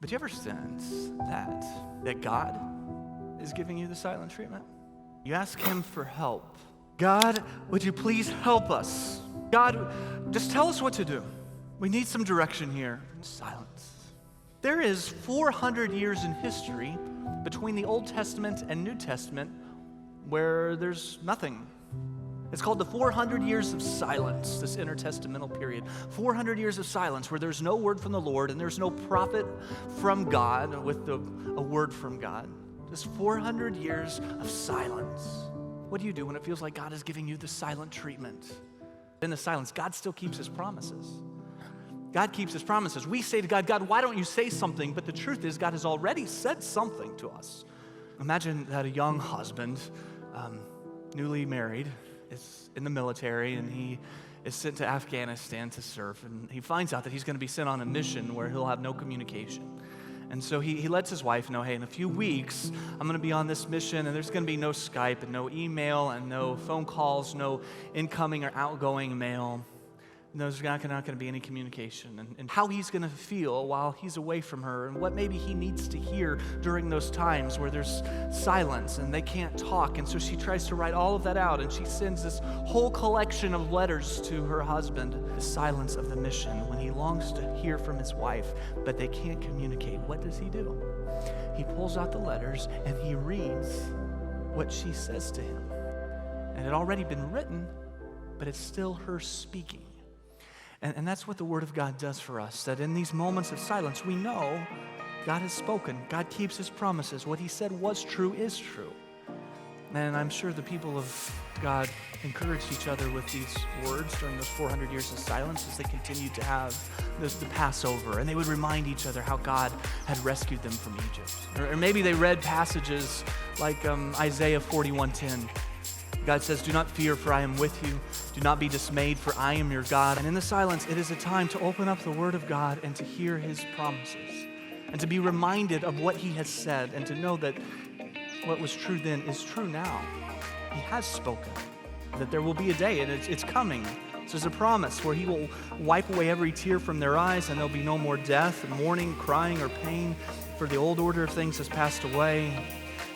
But you ever sense that God is giving you the silent treatment? You ask him for help. God, would you please help us? God, just tell us what to do. We need some direction here. Silence. There is 400 years in history between the Old Testament and New Testament where there's nothing. It's called the 400 years of silence, this intertestamental period. 400 years of silence where there's no word from the Lord and there's no prophet from God with a word from God. Just 400 years of silence. What do you do when it feels like God is giving you the silent treatment? In the silence, God still keeps his promises. God keeps his promises. We say to God, God, why don't you say something? But the truth is, God has already said something to us. Imagine that a young husband, newly married, is in the military and he is sent to Afghanistan to serve, and he finds out that he's going to be sent on a mission where he'll have no communication. And so he lets his wife know, hey, in a few weeks, I'm going to be on this mission, and there's going to be no Skype and no email and no phone calls, no incoming or outgoing mail. There's not going to be any communication. And how he's going to feel while he's away from her, and what maybe he needs to hear during those times where there's silence and they can't talk. And so she tries to write all of that out, and she sends this whole collection of letters to her husband. The silence of the mission, when he longs to hear from his wife, but they can't communicate. What does he do? He pulls out the letters and he reads what she says to him. And it had already been written, but it's still her speaking. And that's what the Word of God does for us, that in these moments of silence, we know God has spoken. God keeps his promises. What he said was true is true. And I'm sure the people of God encouraged each other with these words during those 400 years of silence as they continued to have the Passover. And they would remind each other how God had rescued them from Egypt. Or maybe they read passages like Isaiah 41:10. God says, do not fear, for I am with you. Do not be dismayed, for I am your God. And in the silence, it is a time to open up the Word of God and to hear his promises and to be reminded of what he has said and to know that what was true then is true now. He has spoken, that there will be a day, and it's coming. So there's a promise where he will wipe away every tear from their eyes, and there'll be no more death and mourning, crying, or pain, for the old order of things has passed away.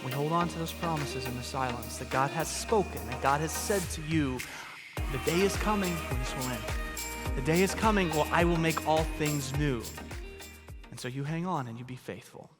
We hold on to those promises in the silence that God has spoken and God has said to you, the day is coming when this will end. The day is coming where I will make all things new. And so you hang on and you be faithful.